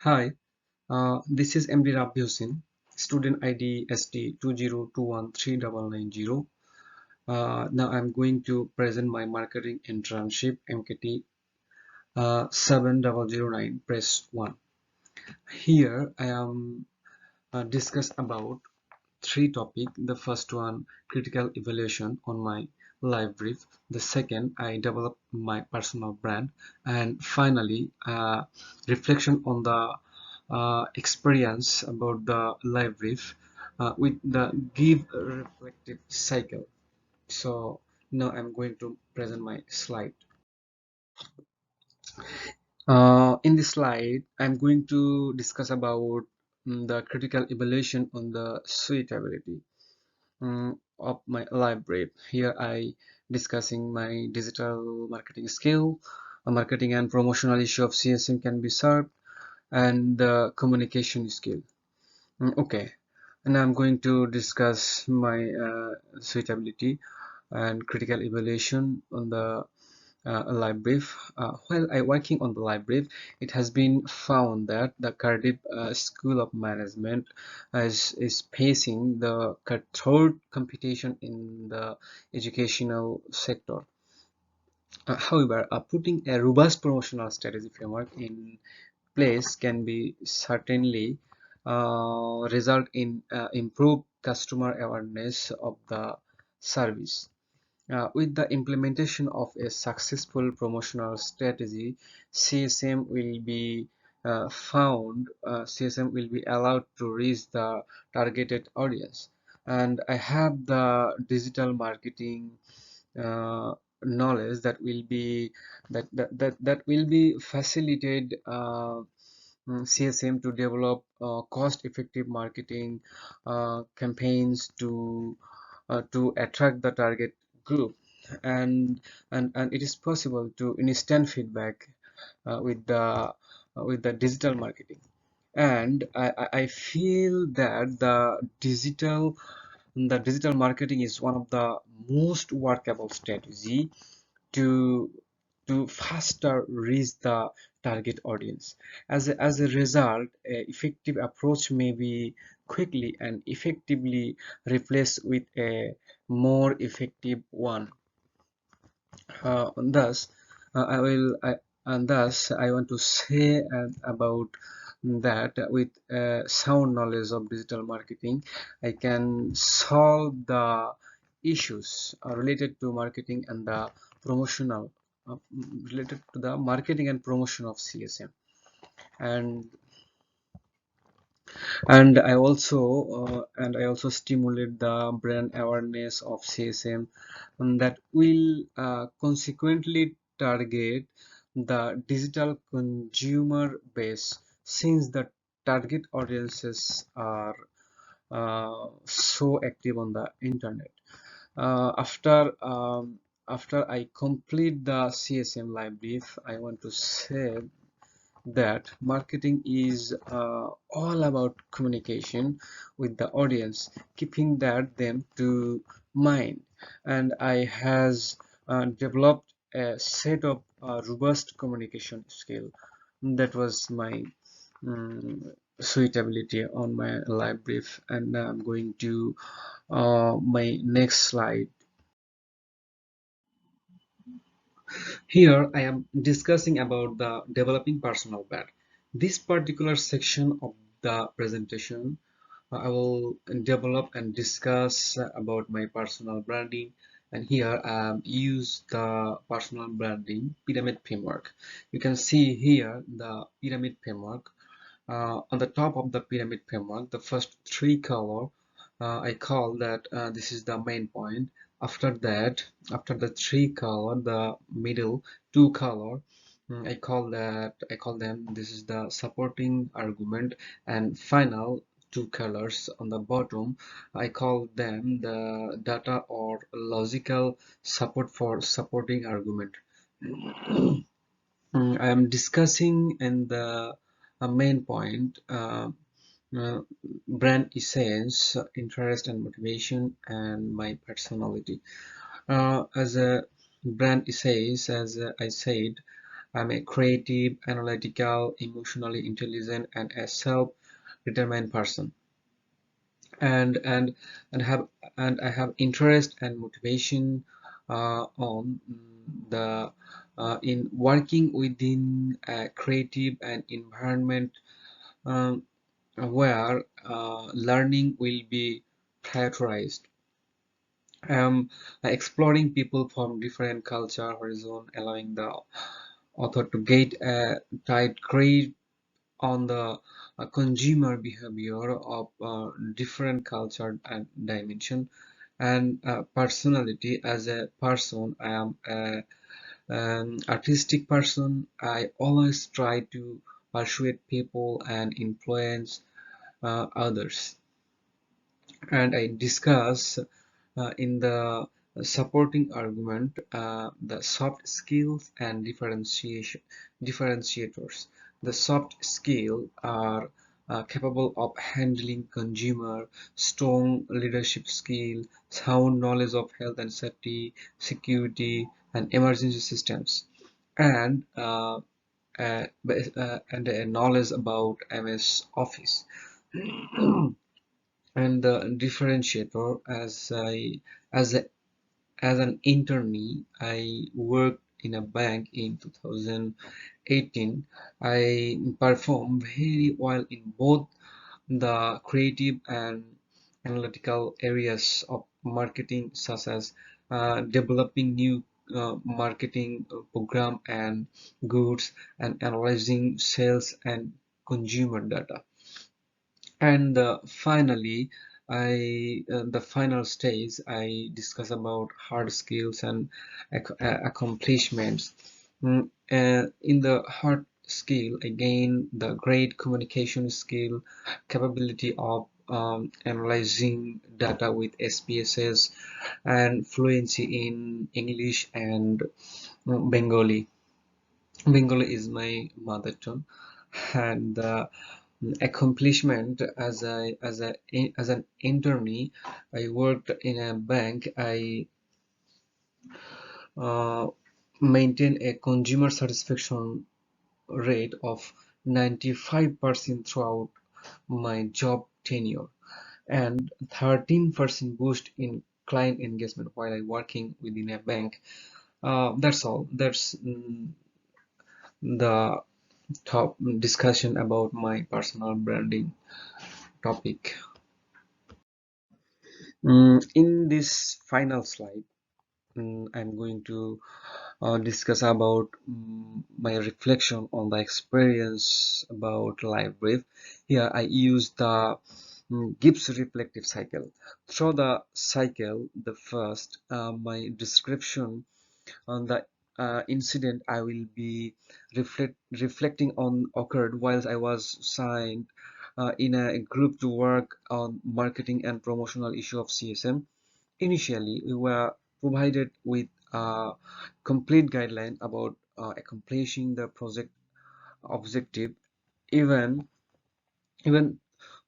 Hi, this is MD Rabi Hussain, student ID ST202139990. Now I'm going to present my marketing internship MKT 7009 PRES1. Here I am discuss about three topics. The first one, critical evaluation on my live brief. The second, I develop my personal brand. And finally, reflection on the experience about the live brief with the give reflective cycle. So now I'm going to present my slide. In this slide, I'm going to discuss about the critical evaluation on the suitability of my library. Here I discussing my digital marketing skill, marketing and promotional issue of CSM can be served, and the communication skill. Okay, and I'm going to discuss my suitability and critical evaluation on the live brief. While I working on the live brief, it has been found that the Cardiff School of Management is facing the cutthroat competition in the educational sector. However, putting a robust promotional strategy framework in place can be certainly result in improved customer awareness of the service. With the implementation of a successful promotional strategy, CSM will be allowed to reach the targeted audience. And I have the digital marketing uh, knowledge that will be that will be facilitate CSM to develop cost-effective marketing campaigns to attract the target group, and and it is possible to instant feedback with the digital marketing. And I feel that the digital marketing is one of the most workable strategy to faster reach the target audience. As a result, a effective approach may be quickly and effectively replaced with a more effective one. Thus, I will and thus I want to say about that with sound knowledge of digital marketing, I can solve the issues related to marketing and the promotional related to the marketing and promotion of CSM. And I also stimulate the brand awareness of CSM, that will consequently target the digital consumer base, since the target audiences are so active on the internet. After I complete the CSM live brief, I want to say that marketing is all about communication with the audience, keeping that them to mind. And I has developed a set of robust communication skill. That was my suitability on my live brief. And now I'm going to my next slide. Here I am discussing about the developing personal brand. This particular section of the presentation, I will develop and discuss about my personal branding. And here I use the personal branding pyramid framework. You can see here the pyramid framework. On the top of the pyramid framework, the first three color, I call that this is the main point. After that, after the three color, the middle two color, I call them this is the supporting argument, and final two colors on the bottom, I call them the data or logical support for supporting argument. I am discussing in the main point, uh, brand essence, interest and motivation, and my personality. As a brand essence, as I said, I'm a creative, analytical, emotionally intelligent, and a self-determined person. And and have and I have interest and motivation on the in working within a creative and environment um, where learning will be prioritized. um, Exploring people from different culture horizon, allowing the author to get a tight grip on the consumer behavior of different culture and dimension and personality. As a person, I am an artistic person. I always try to persuade people and influence others, and I discuss in the supporting argument the soft skills and differentiators. The soft skills are capable of handling consumer, strong leadership skill, sound knowledge of health and safety, security, and emergency systems, and and a knowledge about MS Office. And the differentiator, as a as an internee, I worked in a bank in 2018. I performed very well in both the creative and analytical areas of marketing, such as developing new marketing program and goods, and analyzing sales and consumer data. And finally, the final stage, I discuss about hard skills and accomplishments. In the hard skill, again, the great communication skill, capability of analyzing data with SPSS, and fluency in English and Bengali. Bengali is my mother tongue, and the accomplishment, as an internee, I worked in a bank. I uh, maintained a consumer satisfaction rate of 95% throughout my job tenure, and 13% boost in client engagement while I working within a bank. That's all. That's the top discussion about my personal branding topic. In this final slide, I'm going to discuss about my reflection on the experience about life brief. Here I use the Gibbs reflective cycle. Through the cycle, the first, my description on the incident I will be reflecting on occurred whilst I was signed in a group to work on marketing and promotional issue of CSM. Initially, we were provided with a complete guideline about accomplishing the project objective, even even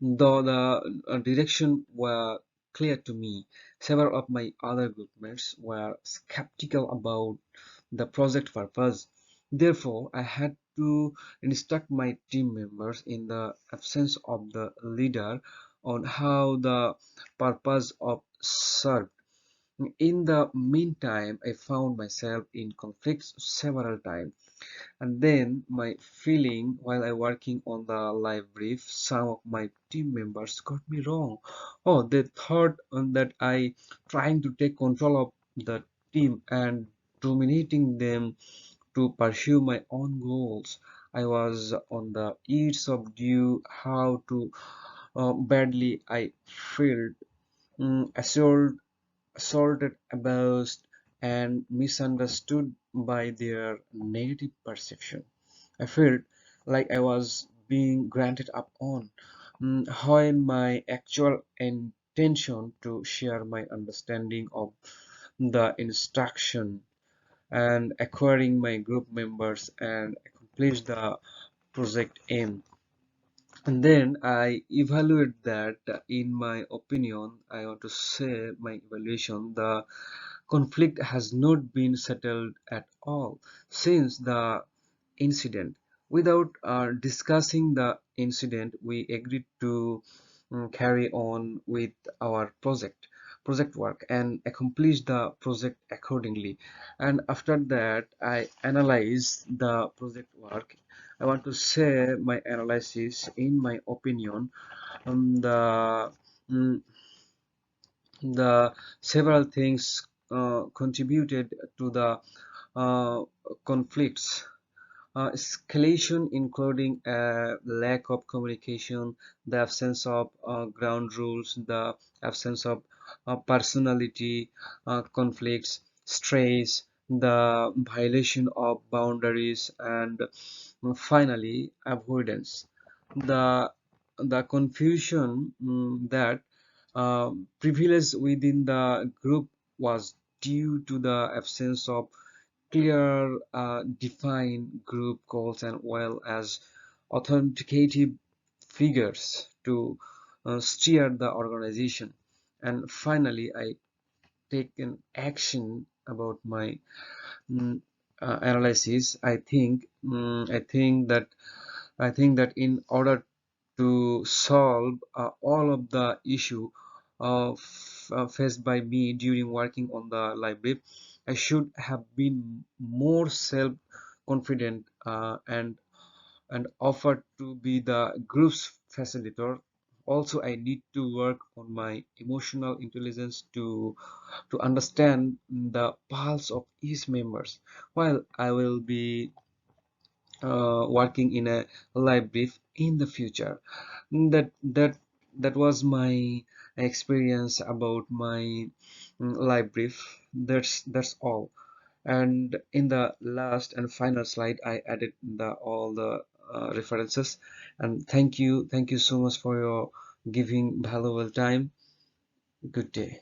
though the direction were clear to me. Several of my other groupmates were skeptical about the project purpose. Therefore, I had to instruct my team members in the absence of the leader on how the purpose of served. In the meantime, I found myself in conflicts several times, and then my feeling while I working on the live brief, some of my team members got me wrong. Oh, they thought that I trying to take control of the team and dominating them to pursue my own goals. I was on the edge of due how to badly I felt, assured assaulted, abused, and misunderstood by their negative perception. I felt like I was being granted up on, when my actual intention to share my understanding of the instruction and acquiring my group members and accomplish the project aim. And then I evaluate that. In my opinion, I want to say my evaluation, the conflict has not been settled at all since the incident. Without discussing the incident, we agreed to carry on with our project work and accomplish the project accordingly. And after that, I analyzed the project work. I want to share my analysis. In my opinion, mm, the several things contributed to the uh, conflicts. Escalation, including lack of communication, the absence of ground rules, the absence of personality conflicts, stress, the violation of boundaries, and finally avoidance. The the confusion that prevails within the group was due to the absence of clear defined group goals and well as authoritative figures to steer the organization. And finally, I take an action about my mm, analysis. I think that in order to solve all of the issue faced by me during working on the library, I should have been more self-confident and offered to be the group's facilitator. Also, I need to work on my emotional intelligence to understand the pulse of each members. While I will be working in a library in the future. That was my experience about my library. That's all. And in the last and final slide, I added the all the references. And thank you so much for your giving valuable time. Good day.